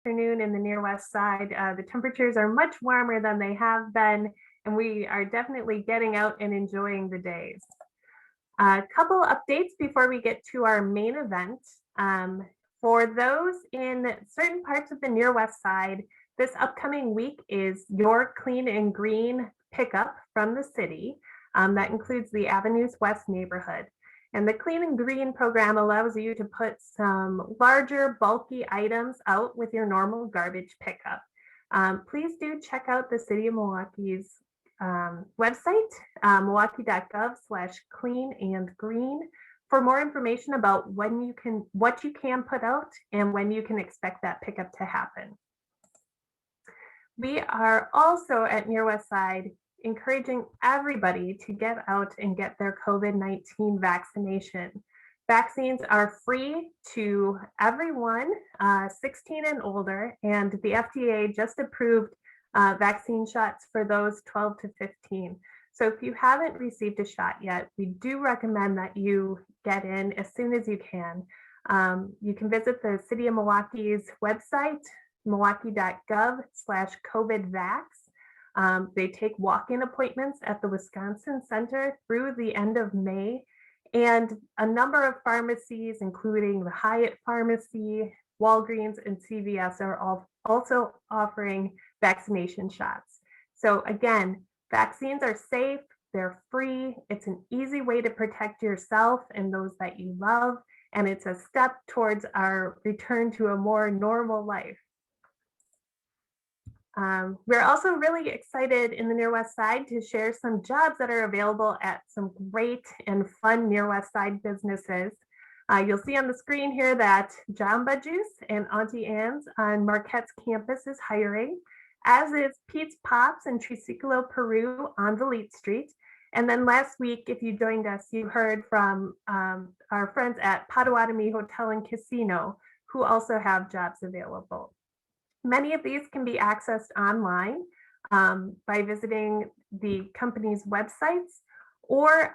afternoon in the near west side. The temperatures are much warmer than they have been, and we are definitely getting out and enjoying the days. A couple updates before we get to our main event. For those in certain parts of the near west side, this upcoming week is your Clean and Green pickup from the city. That includes the Avenues West neighborhood. And the Clean and Green program allows you to put some larger, bulky items out with your normal garbage pickup. Please do check out the City of Milwaukee's website, milwaukee.gov/clean-and-green, for more information about what you can put out and when you can expect that pickup to happen. We are also at Near West Side encouraging everybody to get out and get their COVID-19 vaccination. Vaccines are free to everyone 16 and older, and the FDA just approved vaccine shots for those 12 to 15. So if you haven't received a shot yet, we do recommend that you get in as soon as you can. You can visit the City of Milwaukee's website, milwaukee.gov/COVIDvax. They take walk-in appointments at the Wisconsin Center through the end of May. And a number of pharmacies, including the Hyatt Pharmacy, Walgreens, and CVS, are also offering vaccination shots. So again, vaccines are safe, they're free, it's an easy way to protect yourself and those that you love, and it's a step towards our return to a more normal life. We're also really excited in the Near West Side to share some jobs that are available at some great and fun Near West Side businesses. You'll see on the screen here that Jamba Juice and Auntie Anne's on Marquette's campus is hiring, as is Pete's Pops in Triciclo, Peru on Valete Street. And then last week, if you joined us, you heard from our friends at Potawatomi Hotel and Casino, who also have jobs available. Many of these can be accessed online by visiting the company's websites, or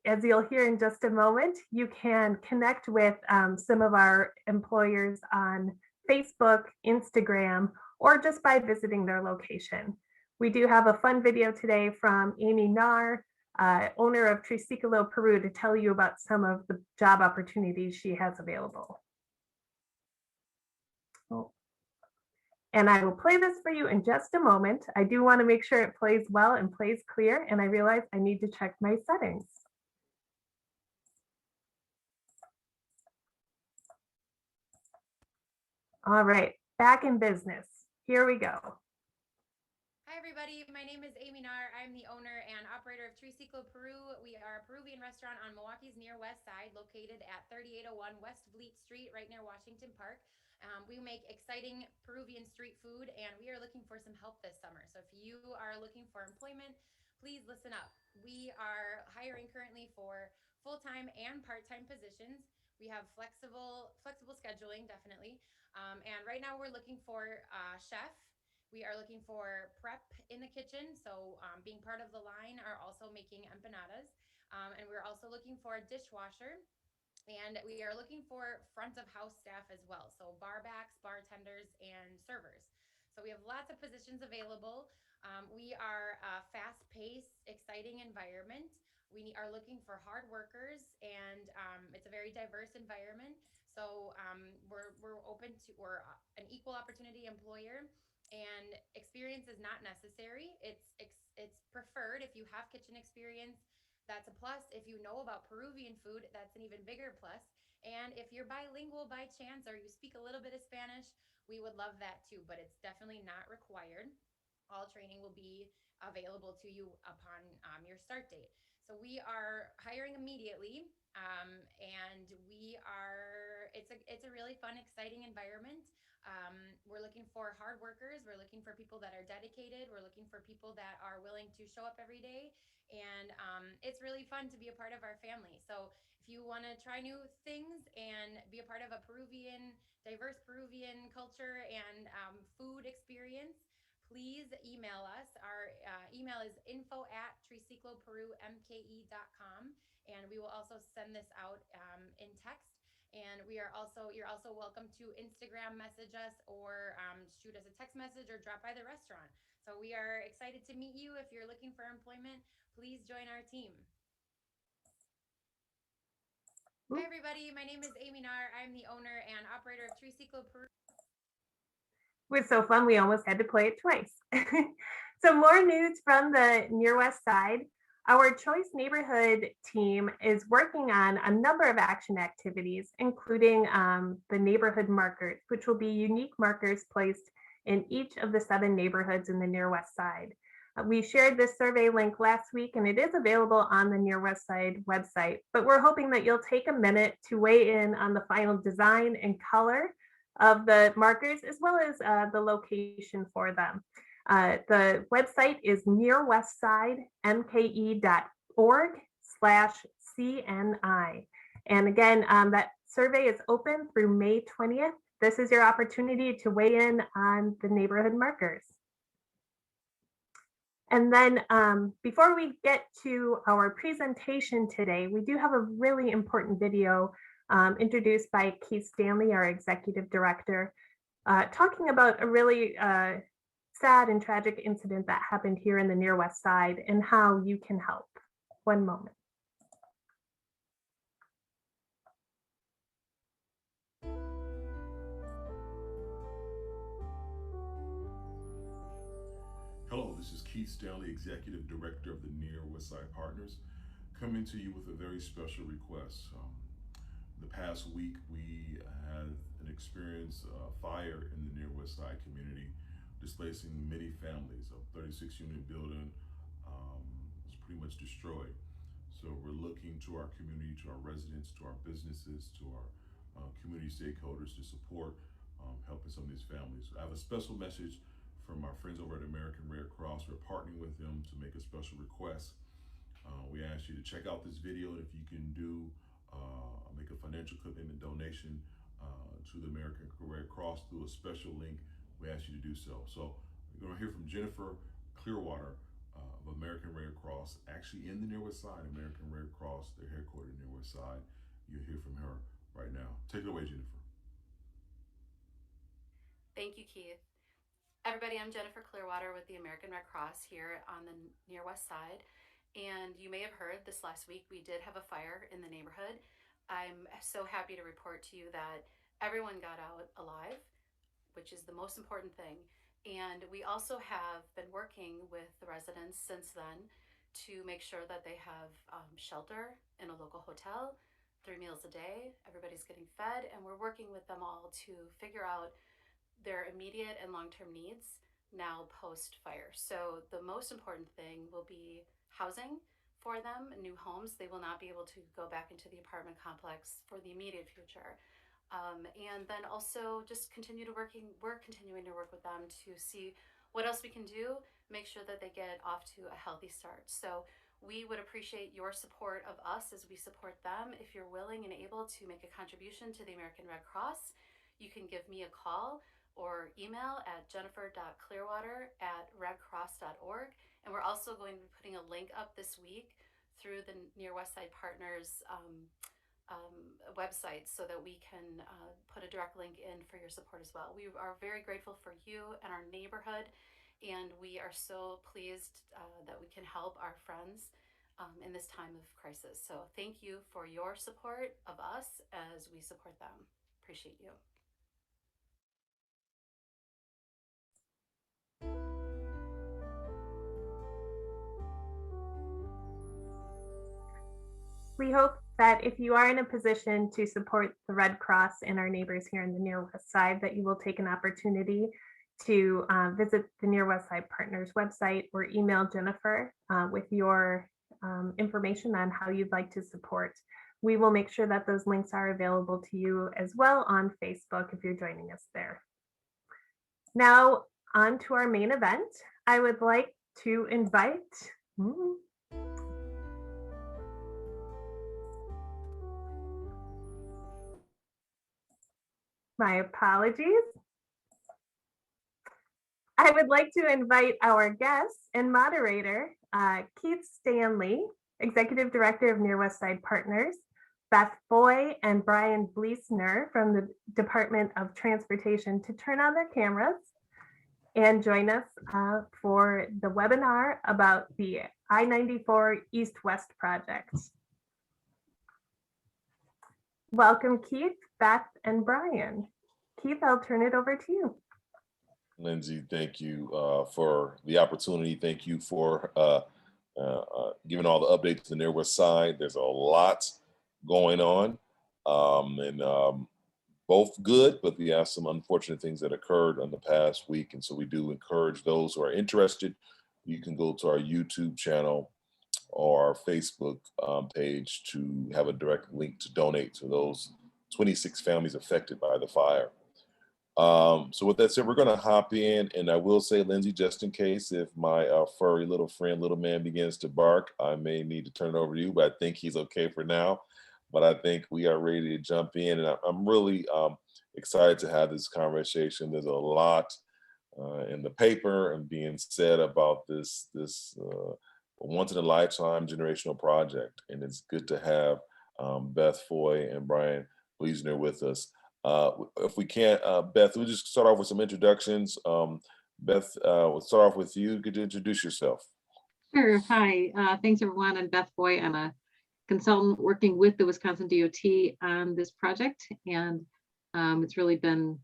as you'll hear in just a moment, you can connect with some of our employers on Facebook, Instagram, or just by visiting their location. We do have a fun video today from Amy Nar, owner of Triciclo, Peru, to tell you about some of the job opportunities she has available. Oh. And I will play this for you in just a moment. I do want to make sure it plays well and plays clear, and I realize I need to check my settings. All right, back in business. Here we go. Hi everybody, my name is Amy Nar. I'm the owner and operator of Triciclo, Peru. We are a Peruvian restaurant on Milwaukee's Near West Side, located at 3801 West Valete Street, right near Washington Park. We make exciting Peruvian street food, and we are looking for some help this summer. So if you are looking for employment, please listen up. We are hiring currently for full-time and part-time positions. We have flexible scheduling, definitely. And right now we're looking for a chef. We are looking for prep in the kitchen, so being part of the line are also making empanadas. And we're also looking for a dishwasher. And we are looking for front of house staff as well, so barbacks, bartenders, and servers. So we have lots of positions available. We are a fast-paced, exciting environment. We are looking for hard workers, and it's a very diverse environment. So we're open to, we're an equal opportunity employer, and experience is not necessary. It's preferred if you have kitchen experience. That's a plus. If you know about Peruvian food, that's an even bigger plus. And if you're bilingual by chance or you speak a little bit of Spanish, we would love that too, but it's definitely not required. All training will be available to you upon your start date. So we are hiring immediately, and it's a really fun, exciting environment. We're looking for hard workers. We're looking for people that are dedicated. We're looking for people that are willing to show up every day, and it's really fun to be a part of our family. So if you want to try new things and be a part of a diverse Peruvian culture and food experience, please email us. Our email is info@tricicloperumke.com, and we will also send this out in text. And you're also welcome to Instagram message us or shoot us a text message or drop by the restaurant. So we are excited to meet you. If you're looking for employment, please join our team. Hi everybody, my name is Amy Nar. I'm the owner and operator of Triciclo Peru. It was so fun, we almost had to play it twice. So more news from the Near West Side. Our Choice Neighborhood team is working on a number of action activities, including the neighborhood markers, which will be unique markers placed in each of the 7 neighborhoods in the Near West Side. We shared this survey link last week and it is available on the Near West Side website, but we're hoping that you'll take a minute to weigh in on the final design and color of the markers, as well as the location for them. The website is nearwestsidemke.org/CNI. And again, that survey is open through May 20th. This is your opportunity to weigh in on the neighborhood markers. And then before we get to our presentation today, we do have a really important video introduced by Keith Stanley, our executive director, talking about a really sad and tragic incident that happened here in the Near West Side and how you can help. One moment. Hello, this is Keith Stanley, Executive Director of the Near West Side Partners, coming to you with a very special request. The past week, we had an experience fire in the Near West Side community, displacing many families. A 36-unit building was pretty much destroyed. So we're looking to our community, to our residents, to our businesses, to our community stakeholders to support helping some of these families. I have a special message from our friends over at American Red Cross. We're partnering with them to make a special request. We ask you to check out this video, and if you can make a financial commitment donation to the American Red Cross through a special link, we ask you to do so. So we're going to hear from Jennifer Clearwater of American Red Cross, actually in the Near West Side. American Red Cross, they're headquartered in the Near West Side. You'll hear from her right now. Take it away, Jennifer. Thank you, Keith. Everybody, I'm Jennifer Clearwater with the American Red Cross here on the Near West Side. And you may have heard this last week, we did have a fire in the neighborhood. I'm so happy to report to you that everyone got out alive, which is the most important thing. And we also have been working with the residents since then to make sure that they have shelter in a local hotel, 3 meals a day, everybody's getting fed, and we're working with them all to figure out their immediate and long-term needs now post-fire. So the most important thing will be housing for them, new homes. They will not be able to go back into the apartment complex for the immediate future. And then also just we're continuing to work with them to see what else we can do, make sure that they get off to a healthy start. So we would appreciate your support of us as we support them. If you're willing and able to make a contribution to the American Red Cross, you can give me a call or email at jennifer.clearwater@redcross.org. And we're also going to be putting a link up this week through the Near West Side Partners website so that we can put a direct link in for your support as well. We are very grateful for you and our neighborhood, and we are so pleased that we can help our friends in this time of crisis. So thank you for your support of us as we support them. Appreciate you. We hope that if you are in a position to support the Red Cross and our neighbors here in the Near West Side, that you will take an opportunity to visit the Near West Side Partners website or email Jennifer with your information on how you'd like to support. We will make sure that those links are available to you as well on Facebook if you're joining us there. Now on to our main event. I would like to invite my apologies. I would like to invite our guest and moderator, Keith Stanley, Executive Director of Near West Side Partners, Beth Foy and Brian Bliesner from the Department of Transportation to turn on their cameras and join us for the webinar about the I94 EastWest project. Welcome, Keith, Beth, and Brian. Keith, I'll turn it over to you. Lindsay, thank you for the opportunity. Thank you for giving all the updates to the Near West Side. There's a lot going on, and both good, but we have some unfortunate things that occurred in the past week. And so we do encourage those who are interested. You can go to our YouTube channel or our Facebook page to have a direct link to donate to those 26 families affected by the fire. So with that said, we're going to hop in, and I will say, Lindsay, just in case if my furry little friend, little man, begins to bark, I may need to turn it over to you, but I think he's okay for now. But I think we are ready to jump in, and I'm really excited to have this conversation. There's a lot in the paper and being said about this once in a lifetime generational project, and it's good to have Beth Foy and Brian Bliesner with us. If we can't, Beth, we'll just start off with some introductions. Beth, we'll start off with you. Could you introduce yourself? Sure. Hi. Thanks, everyone. I'm Beth Foy. I'm a consultant working with the Wisconsin DOT on this project, and it's really been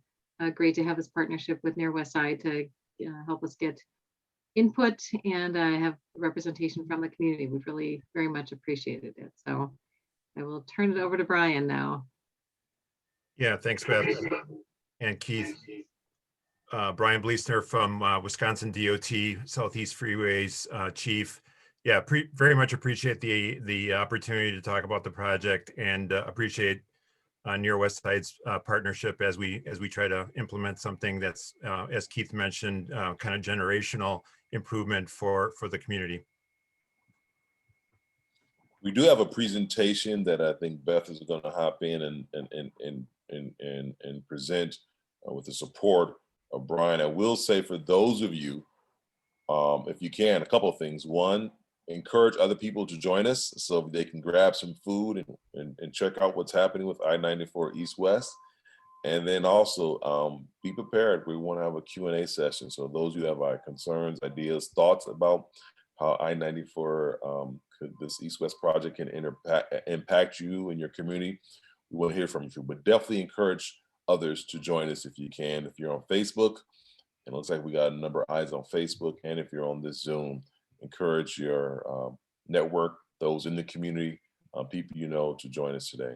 great to have this partnership with Near West Side to help us get input and have representation from the community. We've really very much appreciated it. So I will turn it over to Brian now. Yeah, thanks, Beth and Keith. Brian Bliesner from Wisconsin DOT Southeast Freeways Chief. Yeah, very much appreciate the opportunity to talk about the project, and appreciate Near West Side's partnership as we try to implement something that's, as Keith mentioned, kind of generational improvement for the community. We do have a presentation that I think Beth is going to hop in and present with the support of Brian. I will say, for those of you, if you can, a couple of things. One, encourage other people to join us so they can grab some food and check out what's happening with I94 EastWest. And then also be prepared. We want to have a Q&A session. So those who have concerns, ideas, thoughts about how I94, this EastWest project can impact you and your community, we want to hear from you. But definitely encourage others to join us if you can. If you're on Facebook, it looks like we got a number of eyes on Facebook. And if you're on this Zoom, encourage your network, those in the community, people you know, to join us today.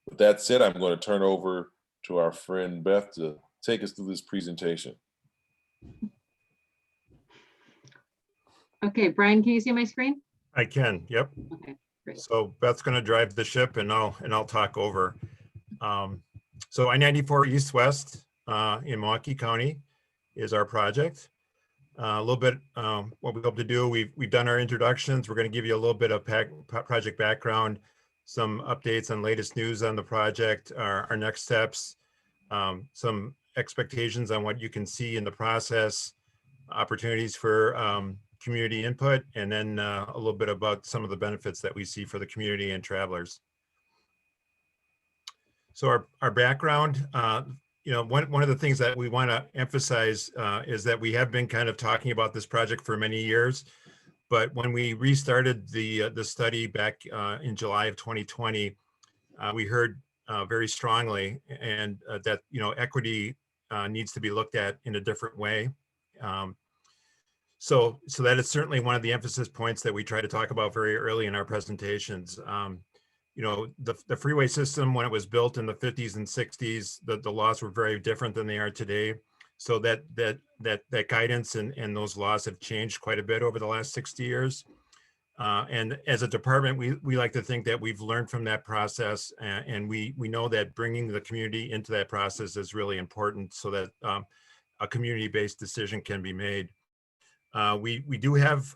With that said, I'm going to turn over to our friend Beth to take us through this presentation. Okay, Brian, can you see my screen? I can, yep. Okay, great. So Beth's going to drive the ship, and I'll talk over. So I94 EastWest in Milwaukee County is our project. A little bit what we hope to do. We've done our introductions. We're going to give you a little bit of project background, some updates on latest news on the project, our next steps, some expectations on what you can see in the process, opportunities for community input, and then a little bit about some of the benefits that we see for the community and travelers. So our background, you know, one of the things that we want to emphasize is that we have been kind of talking about this project for many years, but when we restarted the study back in July of 2020, we heard very strongly and that, you know, equity needs to be looked at in a different way. So that is certainly one of the emphasis points that we try to talk about very early in our presentations. You know, the freeway system, when it was built in the 50s and 60s, the laws were very different than they are today. So that guidance and those laws have changed quite a bit over the last 60 years. And as a department, we like to think that we've learned from that process, and we know that bringing the community into that process is really important so that a community-based decision can be made. We do have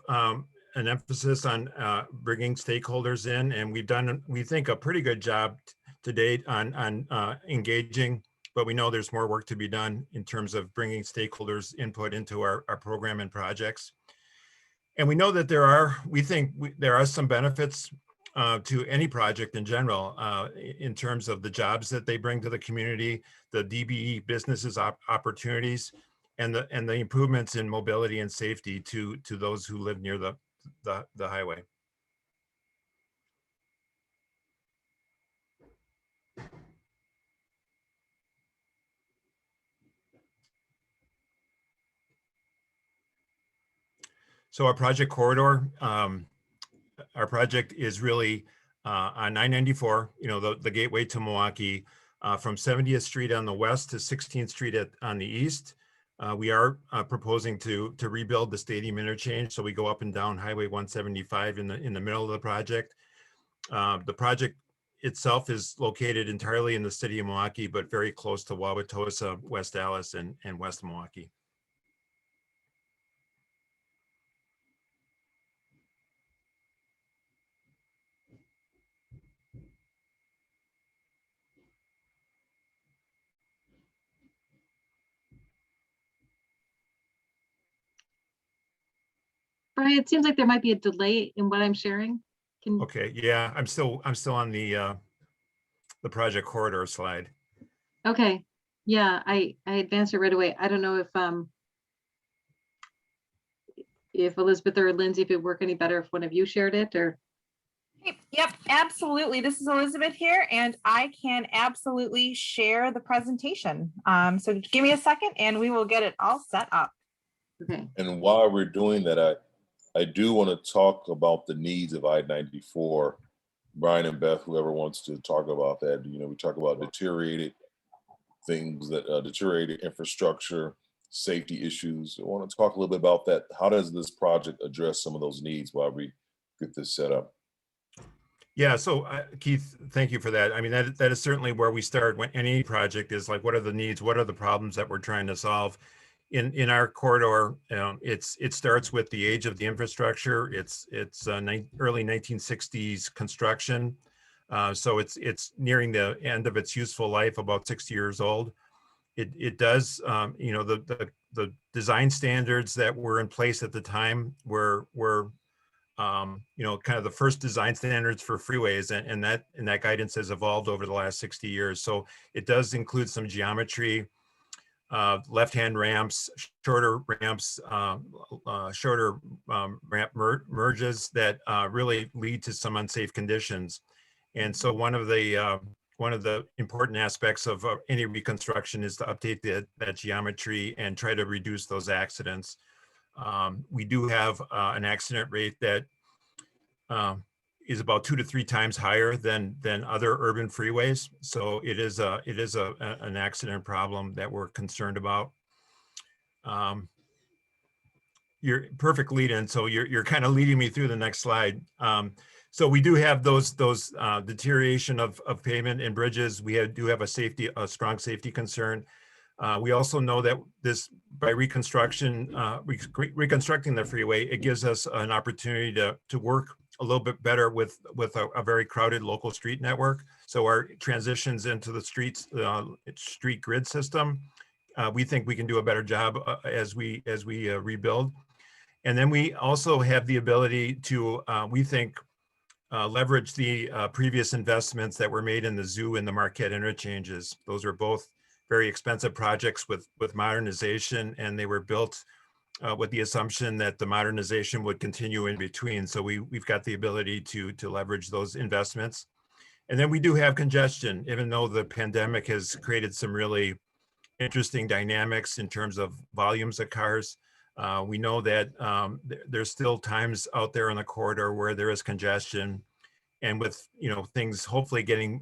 an emphasis on bringing stakeholders in, and we've done, we think, a pretty good job to date on engaging, but we know there's more work to be done in terms of bringing stakeholders' input into our program and projects. And we know that we think there are some benefits to any project in general, in terms of the jobs that they bring to the community, the DBE businesses opportunities, and the improvements in mobility and safety to those who live near the highway. So our project corridor, our project is really on I94, the gateway to Milwaukee, from 70th Street on the west to 16th Street on the east. We are proposing to rebuild the stadium interchange, so we go up and down Highway 175 in the middle of the project. The project itself is located entirely in the city of Milwaukee, but very close to Wauwatosa, West Allis, and West Milwaukee. Brian, it seems like there might be a delay in what I'm sharing. Okay, yeah, I'm still on the project corridor slide. Okay, yeah, I advanced it right away. I don't know if Elizabeth or Lindsay, if it work any better if one of you shared it or. Yep, absolutely. This is Elizabeth here, and I can absolutely share the presentation. So give me a second and we will get it all set up. Okay. And while we're doing that, I do want to talk about the needs of I-94. Brian and Beth, whoever wants to talk about that, we talk about deteriorated things, deteriorated infrastructure, safety issues. I want to talk a little bit about that. How does this project address some of those needs while we get this set up? Yeah, so Keith, thank you for that. I mean, that is certainly where we start when any project is like, what are the needs? What are the problems that we're trying to solve? In our corridor, it starts with the age of the infrastructure. It's early 1960s construction, so it's nearing the end of its useful life, about 60 years old. It does, the design standards that were in place at the time were kind of the first design standards for freeways, and that guidance has evolved over the last 60 years. So it does include some geometry. Left-hand ramps, shorter ramps, shorter ramp merges that really lead to some unsafe conditions. And so one of the important aspects of any reconstruction is to update that geometry and try to reduce those accidents. We do have an accident rate that is about 2 to 3 times higher than other urban freeways. So it is an accident problem that we're concerned about. You're perfect lead in, so you're kind of leading me through the next slide. So we do have those deterioration of pavement and bridges. We do have a strong safety concern. We also know that by reconstructing the freeway, it gives us an opportunity to work a little bit better with a very crowded local street network. So our transitions into the street grid system, we think we can do a better job as we rebuild. And then we also have the ability to, we think, leverage the previous investments that were made in the zoo and the Marquette interchanges. Those are both very expensive projects with modernization, and they were built with the assumption that the modernization would continue in between. So we've got the ability to leverage those investments. And then we do have congestion, even though the pandemic has created some really interesting dynamics in terms of volumes of cars. We know that there's still times out there on the corridor where there is congestion, and with things hopefully getting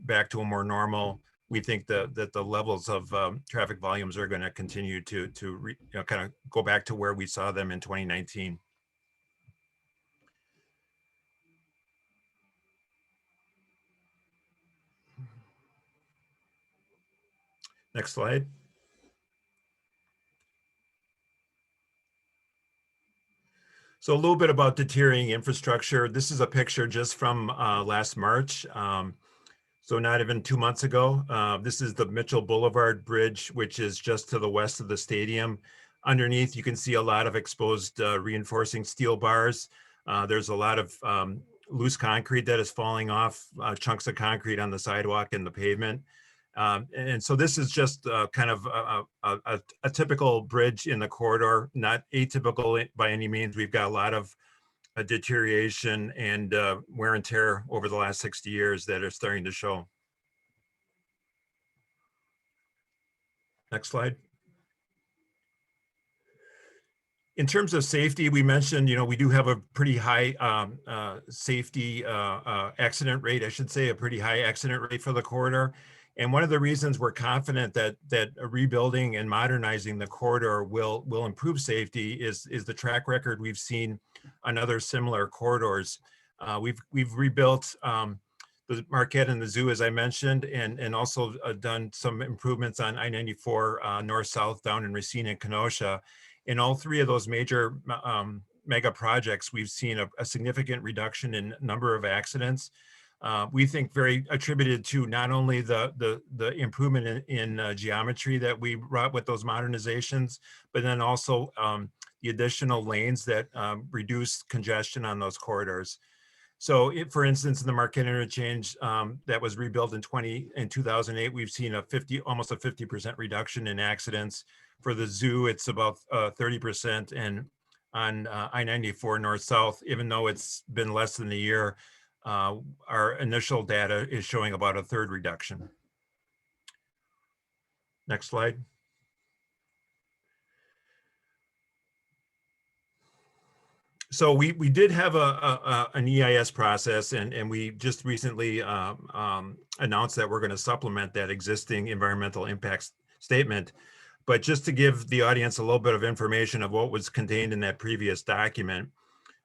back to a more normal, we think that the levels of traffic volumes are going to continue to kind of go back to where we saw them in 2019. Next slide. So a little bit about deteriorating infrastructure. This is a picture just from last March. So not even 2 months ago. This is the Mitchell Boulevard Bridge, which is just to the west of the stadium. Underneath, you can see a lot of exposed reinforcing steel bars. There's a lot of loose concrete that is falling off, chunks of concrete on the sidewalk and the pavement. And so this is just kind of a typical bridge in the corridor, not atypical by any means. We've got a lot of deterioration and wear and tear over the last 60 years that are starting to show. Next slide. In terms of safety, we mentioned, we do have a pretty high safety accident rate, I should say, a pretty high accident rate for the corridor. And one of the reasons we're confident that rebuilding and modernizing the corridor will improve safety is the track record we've seen on other similar corridors. We've rebuilt the Marquette and the Zoo, as I mentioned, and also done some improvements on I94 north-south down in Racine and Kenosha. In all three of those major mega projects, we've seen a significant reduction in number of accidents. We think very attributed to not only the improvement in geometry that we brought with those modernizations, but then also the additional lanes that reduce congestion on those corridors. So for instance, in the Marquette Interchange that was rebuilt in 2008, we've seen almost a 50% reduction in accidents. For the Zoo, it's about 30%, and on I-94 north-south, even though it's been less than a year, our initial data is showing about a third reduction. Next slide. So we did have an EIS process, and we just recently announced that we're going to supplement that existing environmental impact statement. But just to give the audience a little bit of information of what was contained in that previous document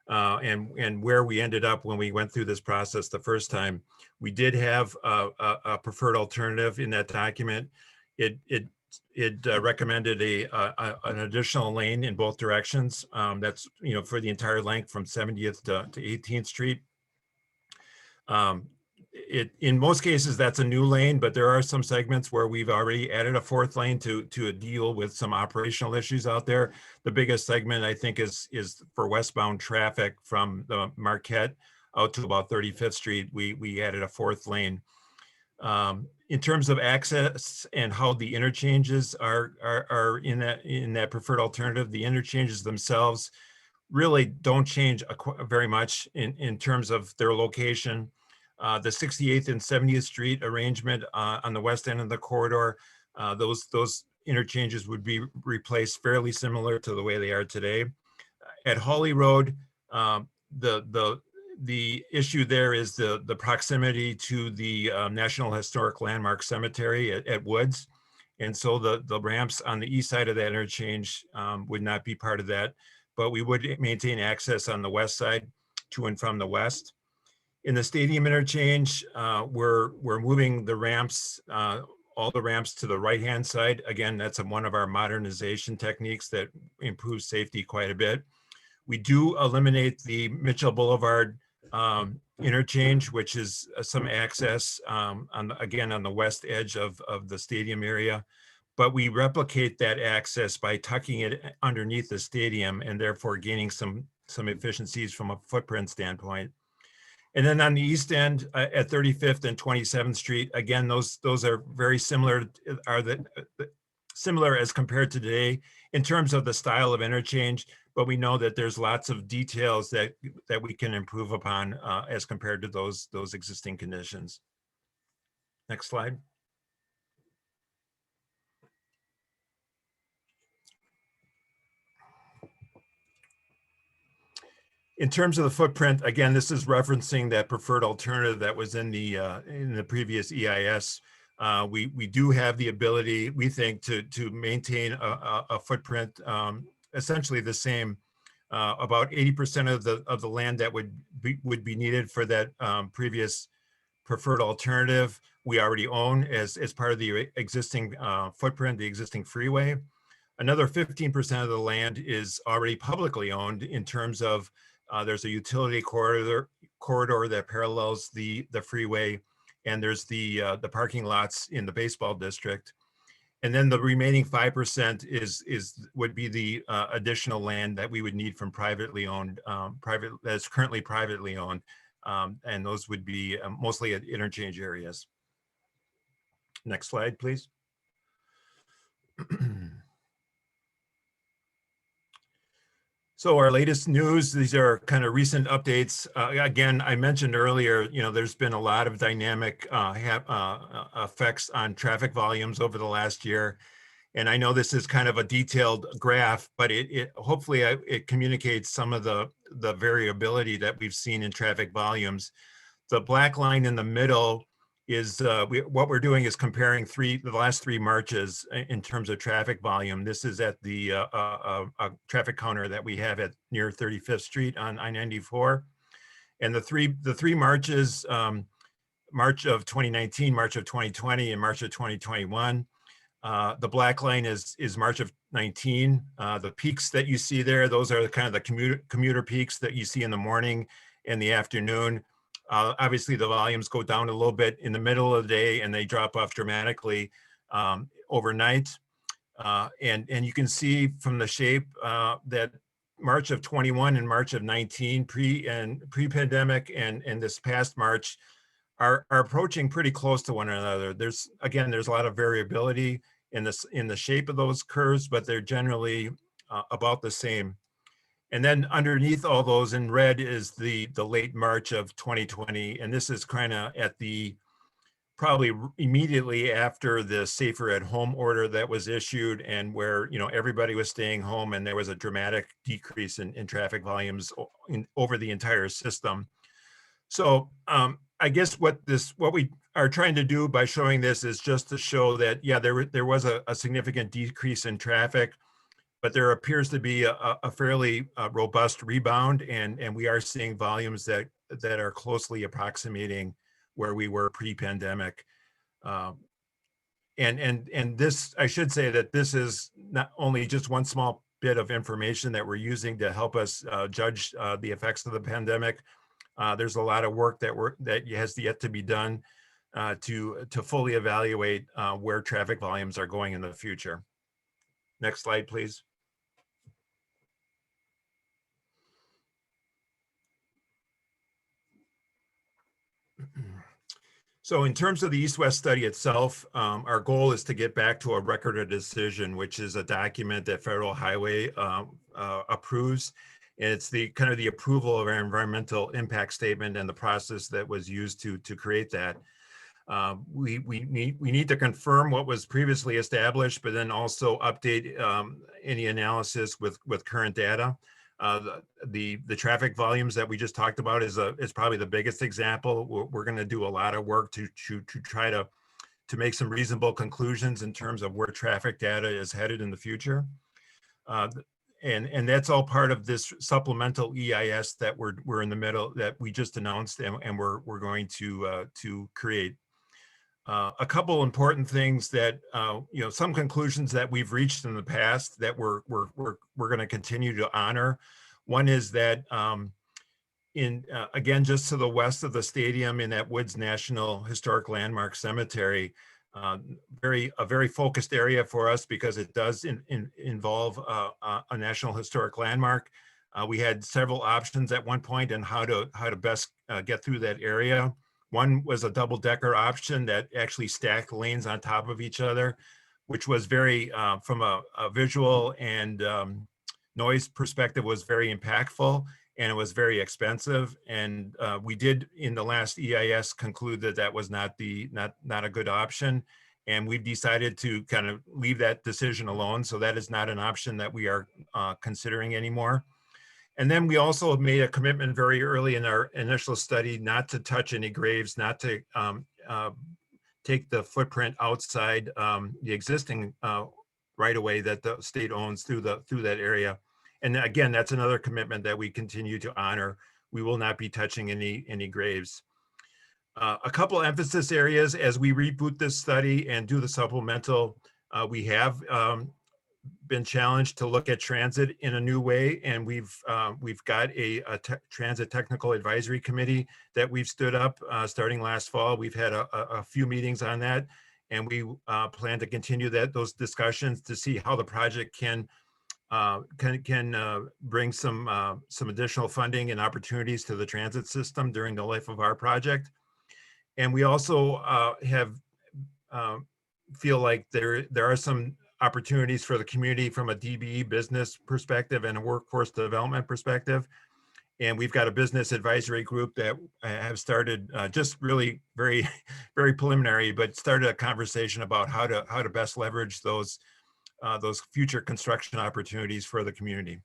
and where we ended up when we went through this process the first time, we did have a preferred alternative in that document. It recommended an additional lane in both directions. That's for the entire length from 70th to 18th Street. In most cases, that's a new lane, but there are some segments where we've already added a fourth lane to deal with some operational issues out there. The biggest segment, I think, is for westbound traffic from the Marquette out to about 35th Street. We added a fourth lane. In terms of access and how the interchanges are in that preferred alternative, the interchanges themselves really don't change very much in terms of their location. The 68th and 70th Street arrangement on the west end of the corridor, those interchanges would be replaced fairly similar to the way they are today. At Hawley Road, the issue there is the proximity to the National Historic Landmark Cemetery at Woods. And so the ramps on the east side of that interchange would not be part of that, but we would maintain access on the west side to and from the west. In the stadium interchange, we're moving the ramps, all the ramps to the right-hand side. Again, that's one of our modernization techniques that improves safety quite a bit. We do eliminate the Mitchell Boulevard interchange, which is some access, again, on the west edge of the stadium area. But we replicate that access by tucking it underneath the stadium and therefore gaining some efficiencies from a footprint standpoint. And then on the east end at 35th and 27th Street, again, those are very similar, similar as compared to today in terms of the style of interchange, but we know that there's lots of details that we can improve upon as compared to those existing conditions. Next slide. In terms of the footprint, again, this is referencing that preferred alternative that was in the previous EIS. We do have the ability, we think, to maintain a footprint essentially the same. About 80% of the land that would be needed for that previous preferred alternative we already own as part of the existing footprint, the existing freeway. Another 15% of the land is already publicly owned in terms of there's a utility corridor that parallels the freeway, and there's the parking lots in the baseball district. And then the remaining 5% would be the additional land that we would need from privately owned, that's currently privately owned. And those would be mostly at interchange areas. Next slide, please. So our latest news, these are kind of recent updates. Again, I mentioned earlier, there's been a lot of dynamic effects on traffic volumes over the last year. And I know this is kind of a detailed graph, but hopefully it communicates some of the variability that we've seen in traffic volumes. The black line in the middle is what we're doing is comparing the last 3 Marches in terms of traffic volume. This is at the traffic counter that we have at near 35th Street on I94. And the three Marches, March of 2019, March of 2020, and March of 2021. The black line is March of 19. The peaks that you see there, those are kind of the commuter peaks that you see in the morning and the afternoon. Obviously, the volumes go down a little bit in the middle of the day, and they drop off dramatically overnight. And you can see from the shape that March of 21 and March of 19, pre-pandemic, and this past March are approaching pretty close to one another. There's a lot of variability in the shape of those curves, but they're generally about the same. And then underneath all those in red is the late March of 2020. And this is kind of at probably immediately after the safer at home order that was issued, and where, everybody was staying home, and there was a dramatic decrease in traffic volumes over the entire system. So I guess what we are trying to do by showing this is just to show that, yeah, there was a significant decrease in traffic, but there appears to be a fairly robust rebound, and we are seeing volumes that are closely approximating where we were pre-pandemic. And this, I should say that this is not only just one small bit of information that we're using to help us judge the effects of the pandemic. There's a lot of work that has yet to be done to fully evaluate where traffic volumes are going in the future. Next slide, please. So in terms of the EastWest study itself, our goal is to get back to a record of decision, which is a document that Federal Highway approves. And it's the kind of the approval of our environmental impact statement and the process that was used to create that. We need to confirm what was previously established, but then also update any analysis with current data. The traffic volumes that we just talked about is probably the biggest example. We're going to do a lot of work to try to make some reasonable conclusions in terms of where traffic data is headed in the future. And that's all part of this supplemental EIS that we're in the middle, that we just announced, and we're going to create. A couple important things that some conclusions that we've reached in the past that we're going to continue to honor. One is that again, just to the west of the stadium, in that Woods National Historic Landmark Cemetery, a very focused area for us because it does involve a National Historic Landmark. We had several options at one point on how to best get through that area. One was a double-decker option that actually stacked lanes on top of each other, which was very, from a visual and noise perspective, was very impactful, and it was very expensive. And we did, in the last EIS, conclude that was not a good option. And we've decided to kind of leave that decision alone. So that is not an option that we are considering anymore. And then we also made a commitment very early in our initial study not to touch any graves, not to take the footprint outside the existing right-of-way that the state owns through that area. And again, that's another commitment that we continue to honor. We will not be touching any graves. A couple emphasis areas as we reboot this study and do the supplemental. We have been challenged to look at transit in a new way, and we've got a transit technical advisory committee that we've stood up starting last fall. We've had a few meetings on that, and we plan to continue those discussions to see how the project can can bring some additional funding and opportunities to the transit system during the life of our project. And we also feel like there are some opportunities for the community from a DBE business perspective and a workforce development perspective. And we've got a business advisory group that have started just really very, very preliminary, but started a conversation about how to best leverage those future construction opportunities for the community.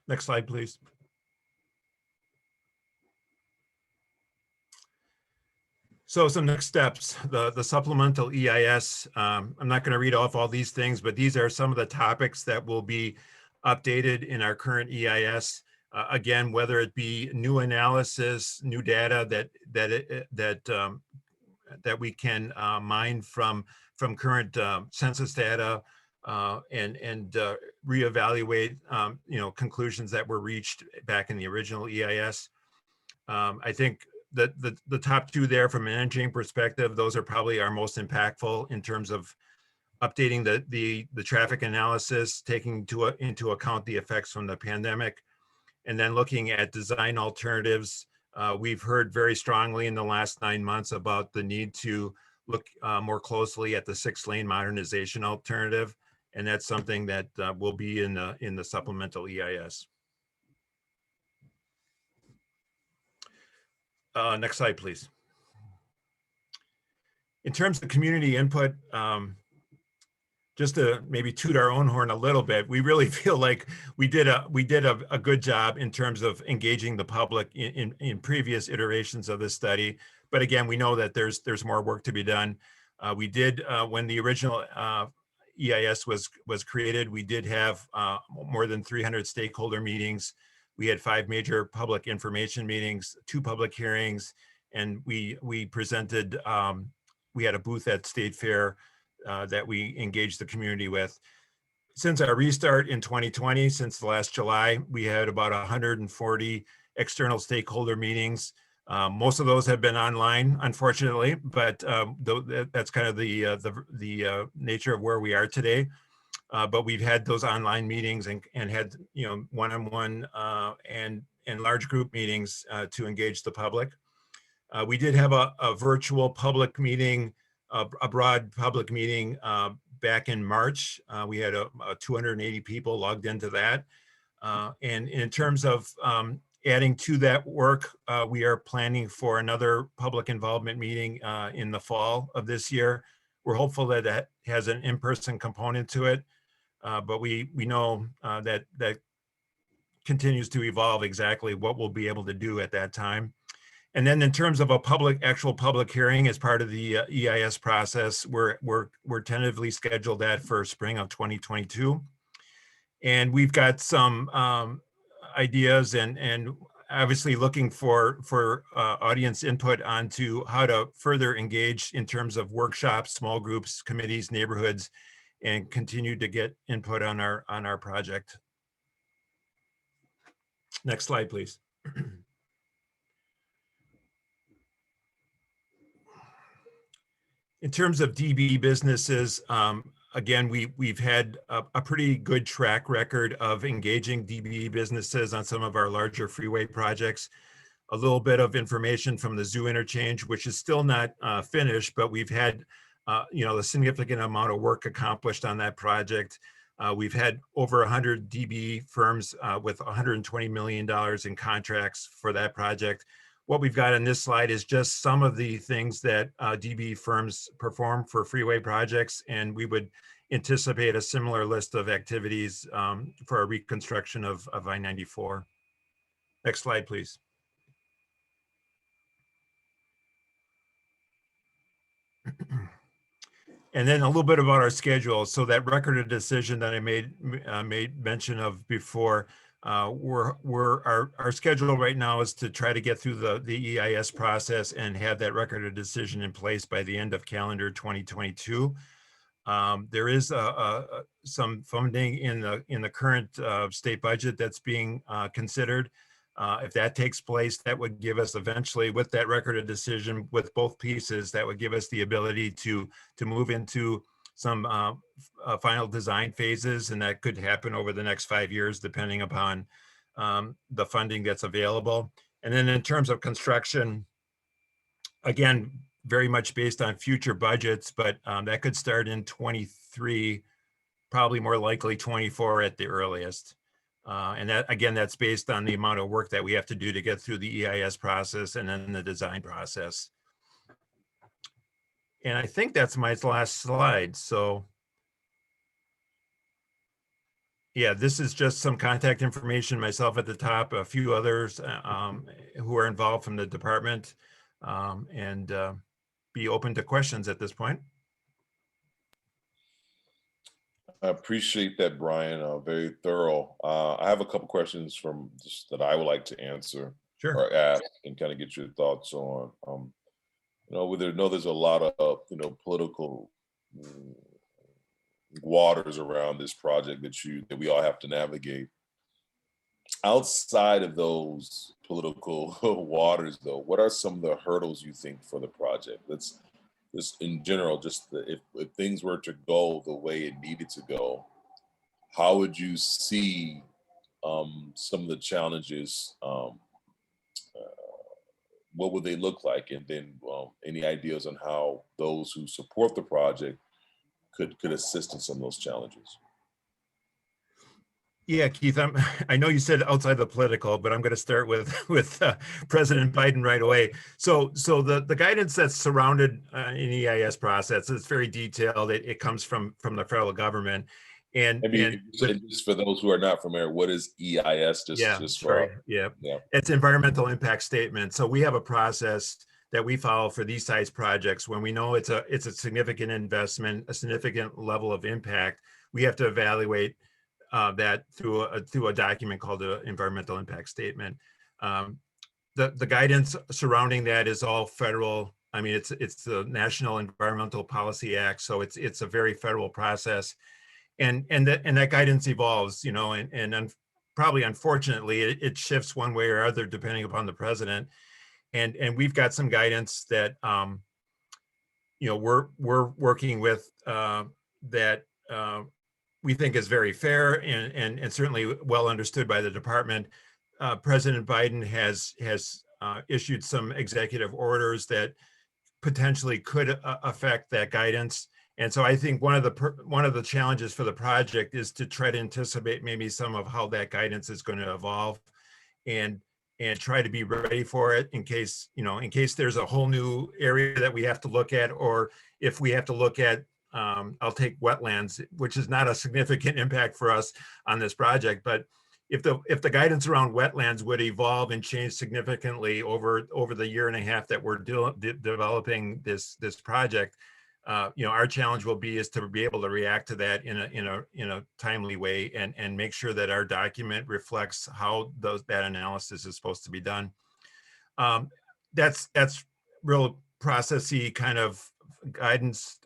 Next slide, please. So some next steps, the supplemental EIS. I'm not going to read off all these things, but these are some of the topics that will be updated in our current EIS. Again, whether it be new analysis, new data that we can mine from current census data and reevaluate conclusions that were reached back in the original EIS. I think that the top two there from an engineering perspective, those are probably our most impactful in terms of updating the traffic analysis, taking into account the effects from the pandemic, and then looking at design alternatives. We've heard very strongly in the last 9 months about the need to look more closely at the 6-lane modernization alternative, and that's something that will be in the supplemental EIS. Next slide, please. In terms of community input, just to maybe toot our own horn a little bit, we really feel like we did a good job in terms of engaging the public in previous iterations of this study. But again, we know that there's more work to be done. We did, when the original EIS was created, we did have more than 300 stakeholder meetings. We had 5 major public information meetings, 2 public hearings, and we presented, we had a booth at State Fair that we engaged the community with. Since our restart in 2020, since the last July, we had about 140 external stakeholder meetings. Most of those have been online, unfortunately, but that's kind of the nature of where we are today. But we've had those online meetings and had one-on-one and large group meetings to engage the public. We did have a virtual public meeting, a broad public meeting back in March. We had 280 people logged into that. And in terms of adding to that work, we are planning for another public involvement meeting in the fall of this year. We're hopeful that that has an in-person component to it. But we know that continues to evolve exactly what we'll be able to do at that time. And then in terms of a actual public hearing as part of the EIS process, we're tentatively scheduled that for spring of 2022. And we've got some ideas and obviously looking for audience input onto how to further engage in terms of workshops, small groups, committees, neighborhoods, and continue to get input on our project. Next slide, please. In terms of DB businesses, again, we've had a pretty good track record of engaging DB businesses on some of our larger freeway projects. A little bit of information from the Zoo Interchange, which is still not finished, but we've had a significant amount of work accomplished on that project. We've had over 100 DB firms with $120 million in contracts for that project. What we've got on this slide is just some of the things that DB firms perform for freeway projects, and we would anticipate a similar list of activities for a reconstruction of I94. Next slide, please. And then a little bit about our schedule. So that record of decision that I made mention of before, our schedule right now is to try to get through the EIS process and have that record of decision in place by the end of calendar 2022. There is some funding in the current state budget that's being considered. If that takes place, that would give us eventually, with that record of decision with both pieces, that would give us the ability to move into final design phases, and that could happen over the next 5 years, depending upon the funding that's available. And then in terms of construction, again, very much based on future budgets, but that could start in 23, probably more likely 24 at the earliest. And that, again, that's based on the amount of work that we have to do to get through the EIS process and then the design process. And I think that's my last slide. So yeah, this is just some contact information, myself at the top, a few others who are involved from the department, and be open to questions at this point. I appreciate that, Brian. Very thorough. I have a couple questions from just that I would like to answer or ask and kind of get your thoughts on. You know, there's a lot of political waters around this project that we all have to navigate. Outside of those political waters, though, what are some of the hurdles you think for the project? Let's just in general, if things were to go the way it needed to go, how would you see some of the challenges? What would they look like? And then any ideas on how those who support the project could assist in some of those challenges? Yeah, Keith, I know you said outside the political, but I'm going to start with President Biden right away. So the guidance that's surrounded an EIS process is very detailed. It comes from the federal government. And just for those who are not familiar, what is EIS? It's environmental impact statement. So we have a process that we follow for these size projects. When we know it's a significant investment, a significant level of impact, we have to evaluate that through a document called the environmental impact statement. The guidance surrounding that is all federal. I mean, it's the National Environmental Policy Act, so it's a very federal process, and that guidance evolves, and probably unfortunately it shifts one way or other depending upon the president, and we've got some guidance that we're working with that. We think is very fair and certainly well understood by the department. President Biden has issued some executive orders that potentially could affect that guidance. And so I think one of the challenges for the project is to try to anticipate maybe some of how that guidance is going to evolve, and try to be ready for it in case there's a whole new area that we have to look at, or if we have to look at I'll take wetlands, which is not a significant impact for us on this project, but if the guidance around wetlands would evolve and change significantly over the year and a half that we're developing this project, our challenge will be to be able to react to that in a timely way and make sure that our document reflects how that analysis is supposed to be done. That's real processy kind of guidance,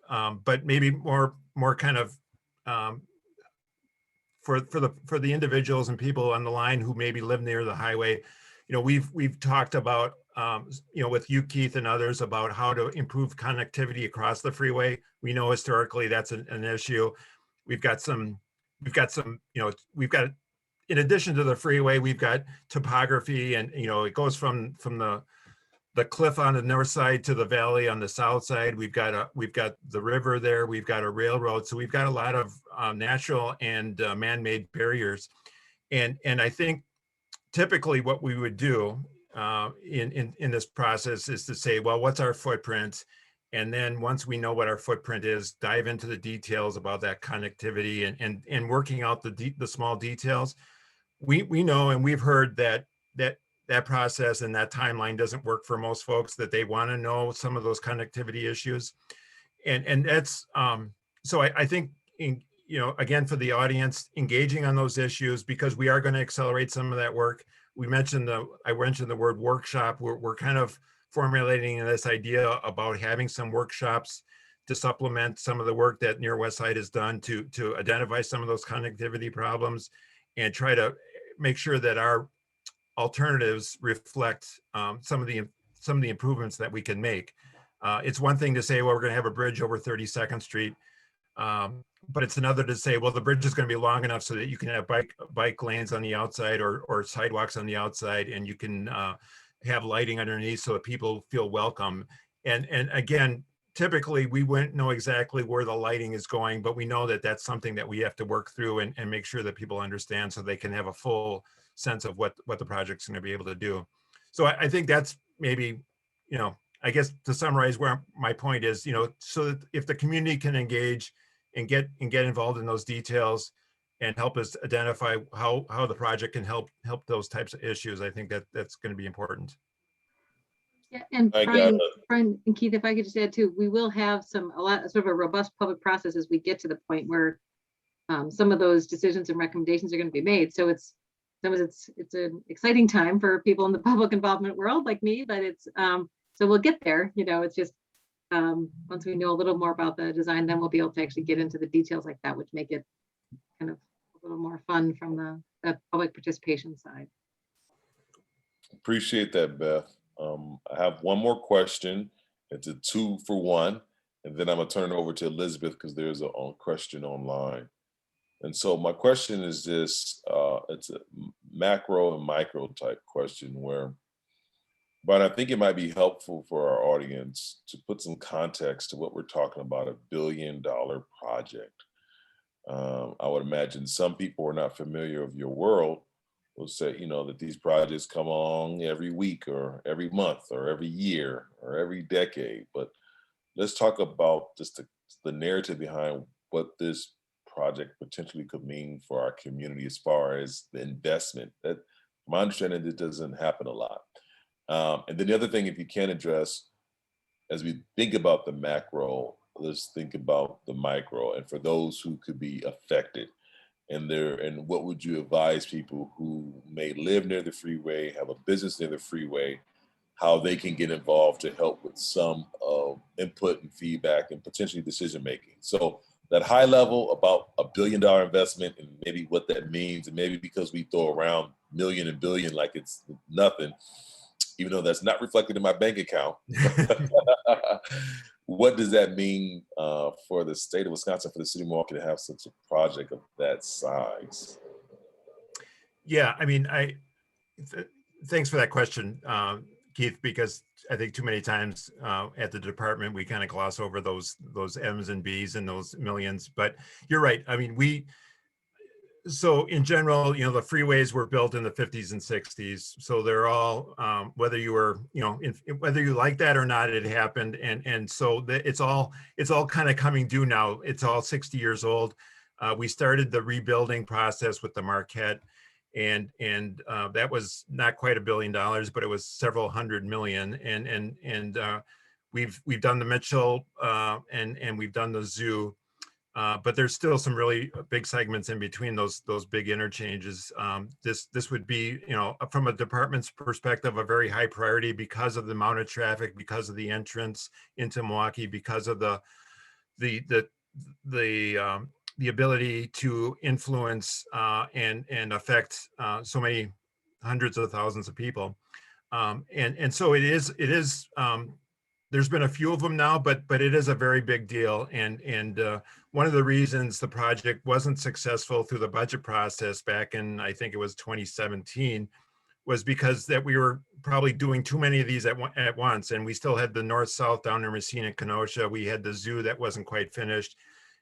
but maybe more kind of for the individuals and people on the line who maybe live near the highway. We've talked about with you, Keith, and others about how to improve connectivity across the freeway. We know historically that's an issue. We've got in addition to the freeway, we've got topography, and it goes from the cliff on the north side to the valley on the south side. We've got the river there. We've got a railroad. So we've got a lot of natural and man-made barriers. And I think typically what we would do in this process is to say, well, what's our footprint? And then once we know what our footprint is, dive into the details about that connectivity and working out the small details. We know, and we've heard that process and that timeline doesn't work for most folks, that they want to know some of those connectivity issues. And that's, so I think, again, for the audience, engaging on those issues, because we are going to accelerate some of that work. I mentioned the word workshop. We're kind of formulating this idea about having some workshops to supplement some of the work that Near West Side has done to identify some of those connectivity problems and try to make sure that our alternatives reflect some of the improvements that we can make. It's one thing to say, well, we're going to have a bridge over 32nd Street, But it's another to say, well, the bridge is going to be long enough so that you can have bike lanes on the outside or sidewalks on the outside, and you can have lighting underneath so that people feel welcome. And again, typically we wouldn't know exactly where the lighting is going, but we know that that's something that we have to work through and make sure that people understand so they can have a full sense of what the project's going to be able to do. So I think that's maybe, you know, I guess to summarize where my point is, you know, so that if the community can engage and get involved in those details and help us identify how the project can help those types of issues, I think that's going to be important. Yeah, and I got Brian and Keith, if I could just add too, we will have sort of a robust public process as we get to the point where some of those decisions and recommendations are going to be made. So it's an exciting time for people in the public involvement world like me, but it's so we'll get there. You know, it's just once we know a little more about the design, then we'll be able to actually get into the details like that, which make it kind of a little more fun from the public participation side. Appreciate that, Beth. I have one more question. It's a 2 for 1, and then I'm gonna turn it over to Elizabeth because there's a question online. And so my question is this, it's a macro and micro type question but I think it might be helpful for our audience to put some context to what we're talking about, $1 billion project. I would imagine some people are not familiar with your world will say, you know, that these projects come along every week or every month or every year or every decade. But let's talk about just the narrative behind what this project potentially could mean for our community as far as the investment. That, my understanding, it doesn't happen a lot. And then the other thing, if you can address, as we think about the macro, let's think about the micro, and for those who could be affected. And what would you advise people who may live near the freeway, have a business near the freeway, how they can get involved to help with some input and feedback and potentially decision making? So that high level about $1 billion investment and maybe what that means, and maybe because we throw around million and billion like it's nothing, even though that's not reflected in my bank account. What does that mean for the state of Wisconsin, for the city of Milwaukee to have such a project of that size? Yeah, I mean, thanks for that question, Keith, because I think too many times at the department, we kind of gloss over those M's and B's and those millions, but you're right. I mean, so in general, you know, the freeways were built in the 50s and 60s. So they're all, whether you were, you know, whether you like that or not, it happened. And so it's all kind of coming due now. It's all 60 years old. We started the rebuilding process with the Marquette, and that was not quite $1 billion, but it was several hundred million. And we've done the Mitchell and we've done the zoo. But there's still some really big segments in between those big interchanges. This would be, you know, from a department's perspective, a very high priority because of the amount of traffic, because of the entrance into Milwaukee, because of the ability to influence and affect so many hundreds of thousands of people. And so it is. There's been a few of them now, but it is a very big deal. And one of the reasons the project wasn't successful through the budget process back in, I think it was 2017, was because that we were probably doing too many of these at once. And we still had the north-south down in Racine and Kenosha. We had the zoo that wasn't quite finished.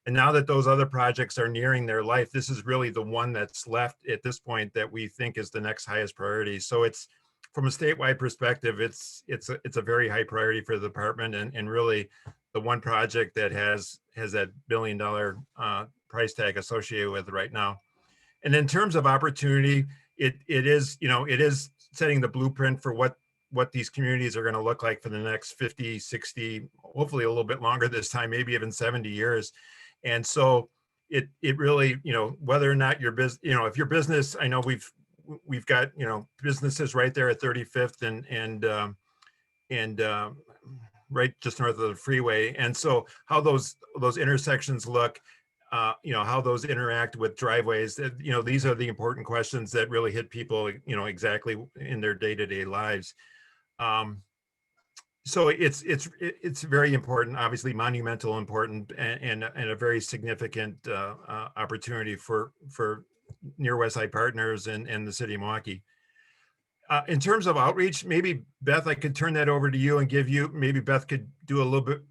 And now that those other projects are nearing their life, this is really the one that's left at this point that we think is the next highest priority. So it's, from a statewide perspective, it's a very high priority for the department, and really the one project that has that $1 billion price tag associated with it right now. And in terms of opportunity, it is, you know, it is setting the blueprint for what these communities are going to look like for the next 50, 60, hopefully a little bit longer this time, maybe even 70 years. And so it really, you know, whether or not your business, you know, if your business, I know we've got, you know, businesses right there at 35th and right just north of the freeway. And so how those intersections look, you know, how those interact with driveways, you know, these are the important questions that really hit people, you know, exactly in their day-to-day lives. So it's very important, obviously monumental important, and a very significant opportunity for near West Side Partners and the city of Milwaukee. In terms of outreach, maybe Beth, I could turn that over to you and give you, maybe Beth could do a little bit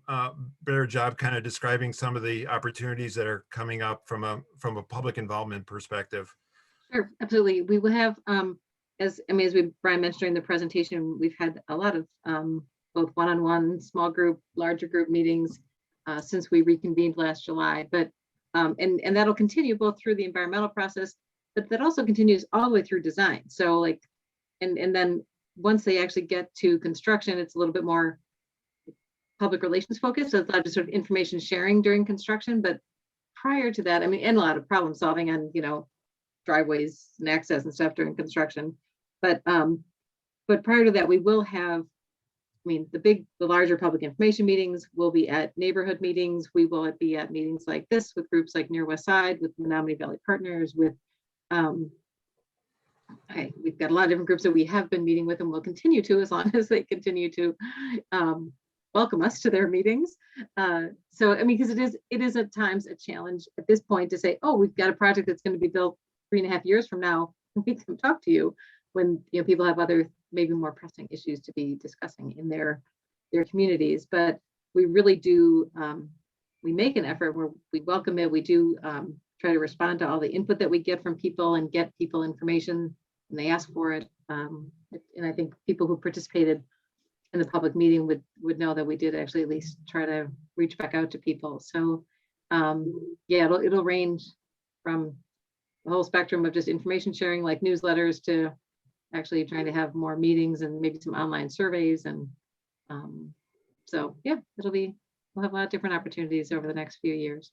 better job kind of describing some of the opportunities that are coming up from a public involvement perspective. Sure, absolutely. We will have, as Brian mentioned during the presentation, we've had a lot of both one-on-one, small group, larger group meetings since we reconvened last July. But and that'll continue both through the environmental process, but that also continues all the way through design. So like, and then once they actually get to construction, it's a little bit more public relations focused. So it's not just sort of information sharing during construction, but prior to that, I mean, and a lot of problem solving on, you know, driveways and access and stuff during construction. But prior to that, we will have, I mean, the larger public information meetings will be at neighborhood meetings. We will be at meetings like this with groups like Near West Side, with Menominee Valley Partners, with, we've got a lot of different groups that we have been meeting with and will continue to, as long as they continue to welcome us to their meetings. So, I mean, because it is at times a challenge at this point to say, oh, we've got a project that's going to be built 3.5 years from now, we can talk to you, when, you know, people have other maybe more pressing issues to be discussing in their communities. But we really do, we make an effort where we welcome it. We do try to respond to all the input that we get from people and get people information when they ask for it. And I think people who participated in the public meeting would know that we did actually at least try to reach back out to people. So yeah, it'll range from the whole spectrum of just information sharing, like newsletters, to actually trying to have more meetings and maybe some online surveys. And so yeah, we'll have a lot of different opportunities over the next few years.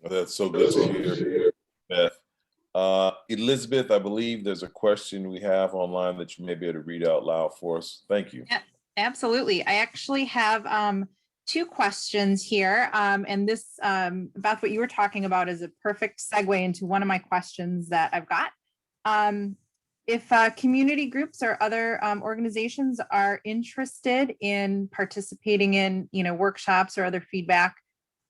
That's so good to hear, Beth. Elizabeth, I believe there's a question we have online that you may be able to read out loud for us. Thank you. Yeah, absolutely. I actually have 2 questions here. And this, Beth, what you were talking about is a perfect segue into one of my questions that I've got. If community groups or other organizations are interested in participating in, you know, workshops or other feedback,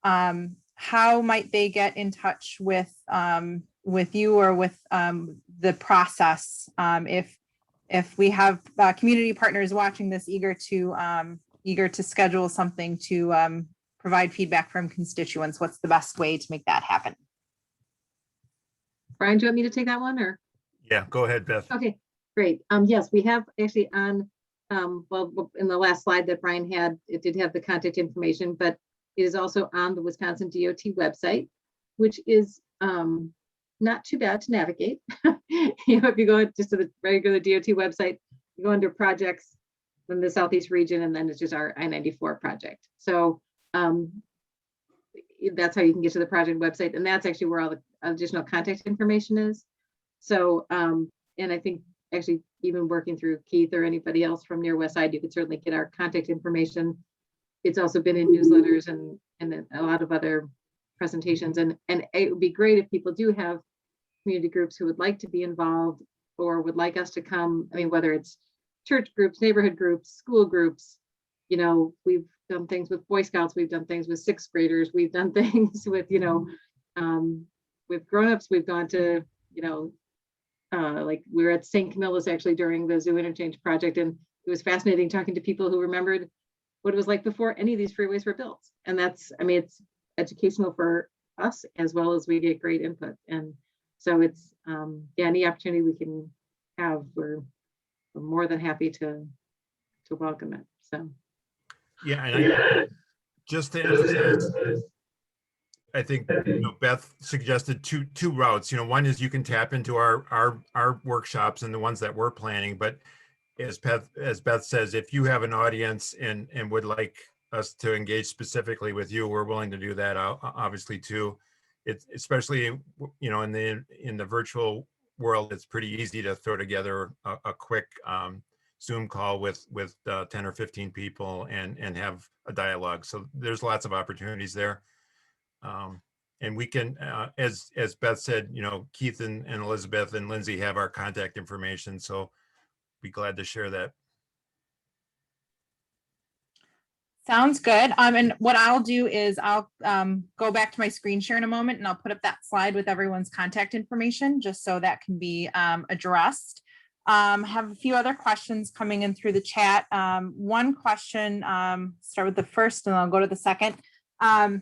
how might they get in touch with you or with the process? If we have community partners watching this eager to schedule something to provide feedback from constituents, what's the best way to make that happen? Brian, do you want me to take that one, or? Yeah, go ahead, Beth. Okay, great. Yes, we have actually on, well, in the last slide that Brian had, it did have the contact information, but it is also on the Wisconsin DOT website, which is not too bad to navigate. You know, if you go just to the regular DOT website, you go under projects in the Southeast region, and then it's just our I94 project. So that's how you can get to the project website, and that's actually where all the additional contact information is. So, and I think actually even working through Keith or anybody else from Near West Side, you could certainly get our contact information. It's also been in newsletters and a lot of other presentations. And it would be great if people do have community groups who would like to be involved or would like us to come. I mean, whether it's church groups, neighborhood groups, school groups, you know, we've done things with Boy Scouts, we've done things with 6th graders, we've done things with, you know, with grownups, we've gone to, you know, like we were at St. Camilla's actually during the Zoo Interchange project, and it was fascinating talking to people who remembered what it was like before any of these freeways were built. And that's, I mean, it's educational for us as well as we get great input. And so it's, yeah, any opportunity we can have, we're more than happy to welcome it. So. Yeah, and just to emphasize, I think, you know, Beth suggested two routes. You know, one is you can tap into our workshops and the ones that we're planning. But as Beth says, if you have an audience and would like us to engage specifically with you, we're willing to do that. Obviously, too. It's especially, you know, in the virtual world, it's pretty easy to throw together a quick Zoom call with 10 or 15 people and have a dialogue. So there's lots of opportunities there. And we can, as Beth said, you know, Keith and Elizabeth and Lindsay have our contact information, so be glad to share that. Sounds good. And what I'll do is I'll go back to my screen share in a moment and I'll put up that slide with everyone's contact information just so that can be addressed. Have a few other questions coming in through the chat. One question, start with the first and I'll go to the second. Here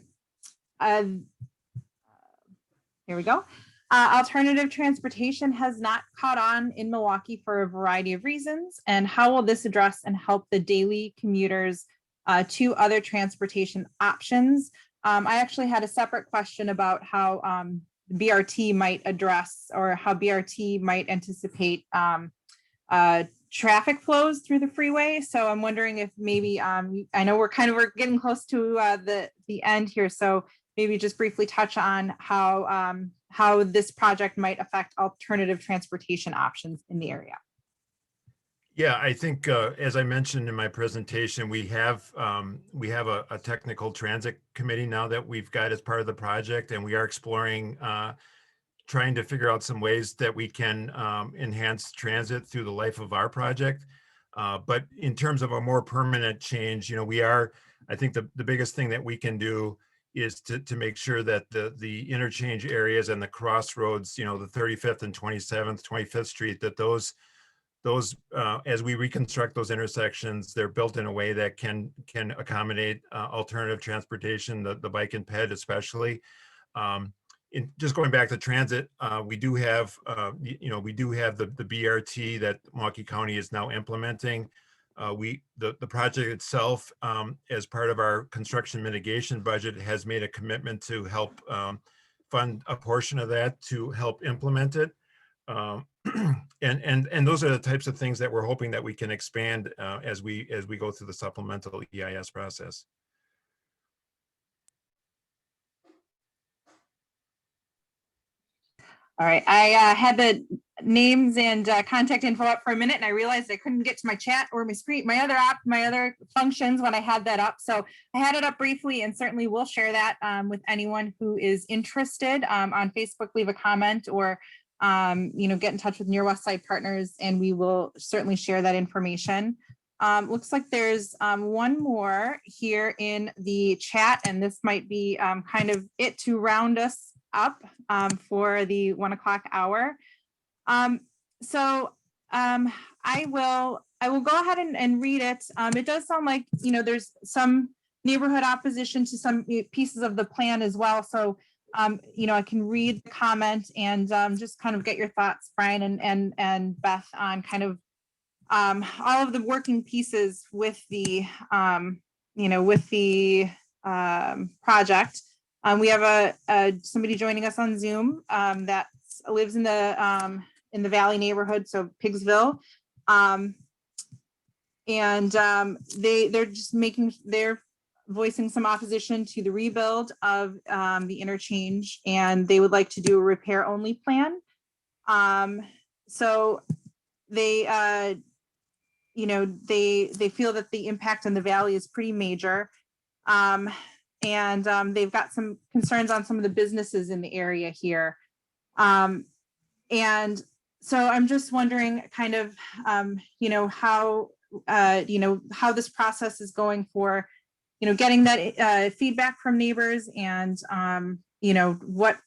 we go. Alternative transportation has not caught on in Milwaukee for a variety of reasons. And how will this address and help the daily commuters to other transportation options? I actually had a separate question about how BRT might address or how BRT might anticipate traffic flows through the freeway. So I'm wondering if maybe, I know we're getting close to the end here. So maybe just briefly touch on how this project might affect alternative transportation options in the area. Yeah, I think as I mentioned in my presentation, we have a technical transit committee now that we've got as part of the project, and we are exploring trying to figure out some ways that we can enhance transit through the life of our project. But in terms of a more permanent change, I think the biggest thing that we can do is to make sure that the interchange areas and the crossroads, the 35th and 27th, 25th Street, that those as we reconstruct those intersections, they're built in a way that can accommodate alternative transportation, the bike and ped especially. Just going back to transit, we do have the BRT that Milwaukee County is now implementing. The project itself, as part of our construction mitigation budget, has made a commitment to help fund a portion of that to help implement it. And those are the types of things that we're hoping that we can expand as we go through the supplemental EIS process. All right, I had the names and contact info up for a minute, and I realized I couldn't get to my chat or my screen, my other functions when I had that up. So I had it up briefly, and certainly we'll share that with anyone who is interested. On Facebook, leave a comment or get in touch with Near West Side Partners, and we will certainly share that information. Looks like there's one more here in the chat, and this might be kind of it to round us up for the 1 o'clock hour. I will go ahead and read it. It does sound like, there's some neighborhood opposition to some pieces of the plan as well. So, I can read the comment and just kind of get your thoughts, Brian and Beth, on kind of all of the working pieces with the, project. We have somebody joining us on Zoom that lives in the Valley neighborhood, so Pigsville, and they're voicing some opposition to the rebuild of the interchange, and they would like to do a repair only plan. So they feel that the impact on the Valley is pretty major. And they've got some concerns on some of the businesses in the area here. And so I'm just wondering kind of, how this process is going for, getting that feedback from neighbors, and, what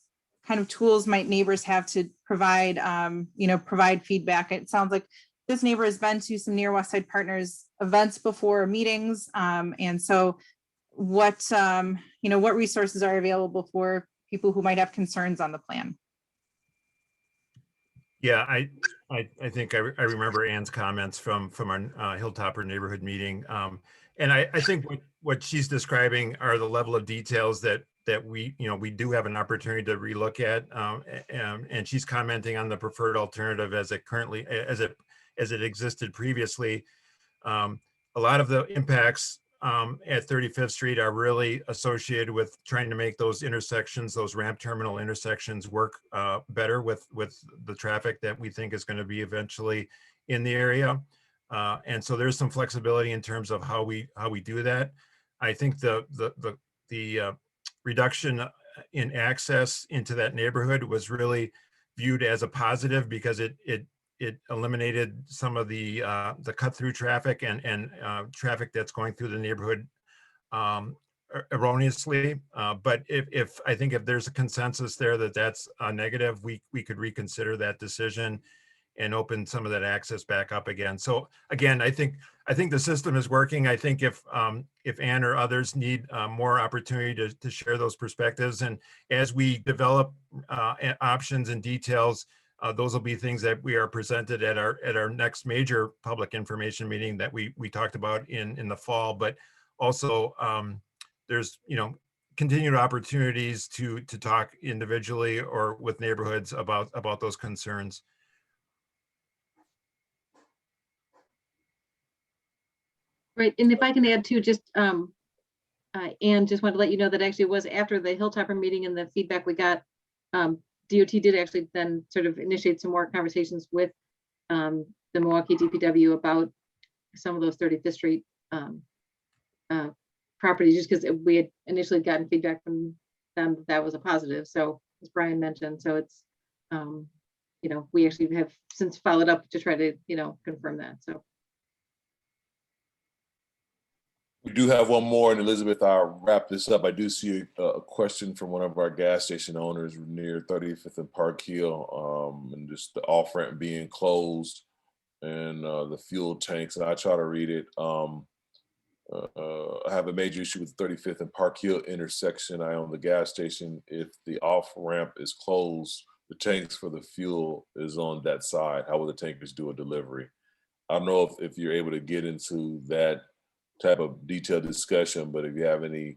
kind of tools might neighbors have to provide, provide feedback. It sounds like this neighbor has been to some Near West Side Partners events before, meetings. And so what resources are available for people who might have concerns on the plan? Yeah, I think I remember Ann's comments from our Hilltopper neighborhood meeting. And I think what she's describing are the level of details that we do have an opportunity to relook at. And she's commenting on the preferred alternative as it existed previously. A lot of the impacts at 35th Street are really associated with trying to make those intersections, those ramp terminal intersections, work better with the traffic that we think is going to be eventually in the area. And so there's some flexibility in terms of how we do that. I think the reduction in access into that neighborhood was really viewed as a positive, because it eliminated some of the cut through traffic and traffic that's going through the neighborhood erroneously. But if I think if there's a consensus there that that's a negative, we could reconsider that decision and open some of that access back up again. So again, I think the system is working. I think if Ann or others need more opportunity to share those perspectives, and as we develop options and details, those will be things that we are presented at our next major public information meeting that we talked about in the fall. But also there's continued opportunities to talk individually or with neighborhoods about those concerns. Right, and if I can add to just, Anne, just wanted to let you know that actually it was after the Hilltopper meeting and the feedback we got, DOT did actually then sort of initiate some more conversations with the Milwaukee DPW about some of those 35th Street properties, just because we had initially gotten feedback from them that was a positive. So as Brian mentioned, so it's, we actually have since followed up to try to, confirm that, so. We do have one more, and Elizabeth, I'll wrap this up. I do see a question from one of our gas station owners near 35th and Park Hill, and just the off-ramp being closed and the fuel tanks, and I try to read it. I have a major issue with 35th and Park Hill intersection. I own the gas station. If the off-ramp is closed, the tanks for the fuel is on that side. How will the tankers do a delivery? I don't know if you're able to get into that type of detailed discussion, but if you have any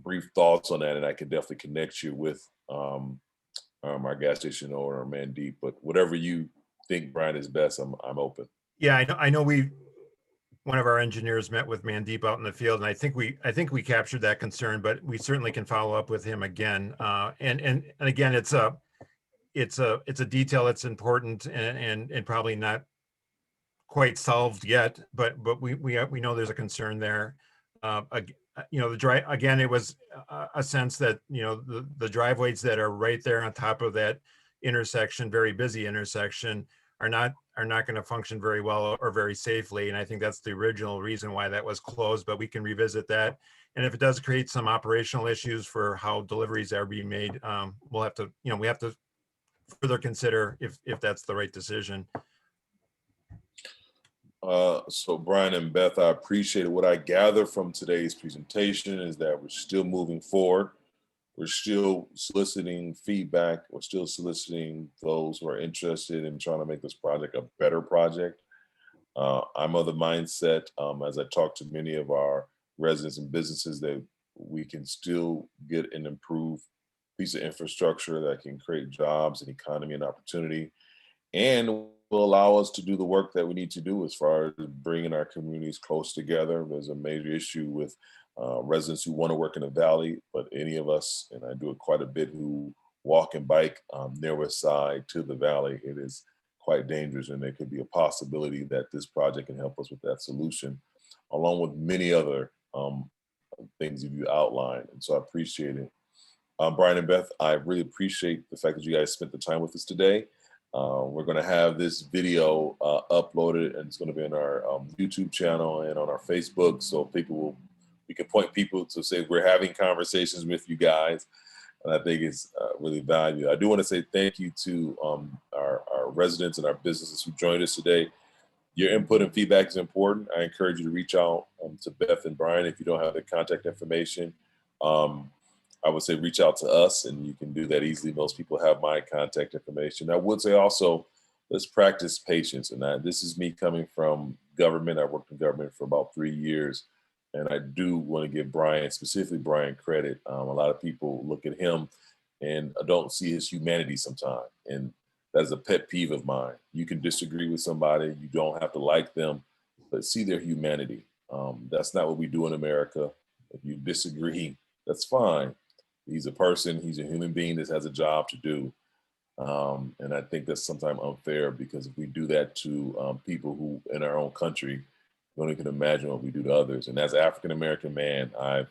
brief thoughts on that, and I can definitely connect you with our gas station owner, Mandeep. But whatever you think, Brian, is best, I'm open. Yeah, I know one of our engineers met with Mandeep out in the field, and I think we captured that concern, but we certainly can follow up with him again. And again, it's a detail that's important and probably not quite solved yet, but we know there's a concern there. Again, it was a sense that the driveways that are right there on top of that intersection, very busy intersection, are not going to function very well or very safely, and I think that's the original reason why that was closed. But we can revisit that, and if it does create some operational issues for how deliveries are being made, we have to further consider if that's the right decision. So Brian and Beth, I appreciate it. What I gather from today's presentation is that we're still moving forward. We're still soliciting feedback. We're still soliciting those who are interested in trying to make this project a better project. I'm of the mindset, as I talk to many of our residents and businesses, that we can still get an improved piece of infrastructure that can create jobs and economy and opportunity, and will allow us to do the work that we need to do as far as bringing our communities close together. There's a major issue with residents who want to work in the Valley, but any of us, and I do it quite a bit, who walk and bike near West Side to the Valley, it is quite dangerous, and there could be a possibility that this project can help us with that solution, along with many other things you outlined. And so I appreciate it. Brian and Beth, I really appreciate the fact that you guys spent the time with us today. We're going to have this video uploaded, and it's going to be on our YouTube channel and on our Facebook, so we can point people to say we're having conversations with you guys, and I think it's really valuable. I do want to say thank you to our residents and our businesses who joined us today. Your input and feedback is important. I encourage you to reach out to Beth and Brian if you don't have their contact information. I would say reach out to us, and you can do that easily. Most people have my contact information. I would say also, let's practice patience. And this is me coming from government. I worked in government for about 3 years. And I do want to give Brian, specifically Brian, credit. A lot of people look at him and don't see his humanity sometimes. And that's a pet peeve of mine. You can disagree with somebody. You don't have to like them, but see their humanity. That's not what we do in America. If you disagree, that's fine. He's a person, he's a human being that has a job to do. And I think that's sometimes unfair, because if we do that to people who in our own country, don't even imagine what we do to others. And as an African-American man, I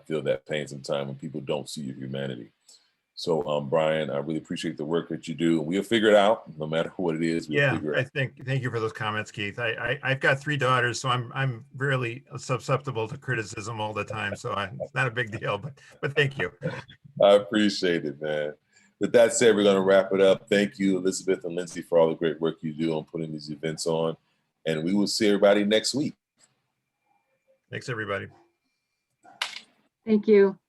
feel that pain sometimes when people don't see your humanity. So, Brian, I really appreciate the work that you do. We'll figure it out, no matter what it is. We'll Yeah, figure it out. thank you for those comments, Keith. I've got 3 daughters, so I'm really susceptible to criticism all the time. So it's not a big deal, but thank you. I appreciate it, man. With that said, we're going to wrap it up. Thank you, Elizabeth and Lindsay, for all the great work you do on putting these events on. And we will see everybody next week. Thanks, everybody. Thank you.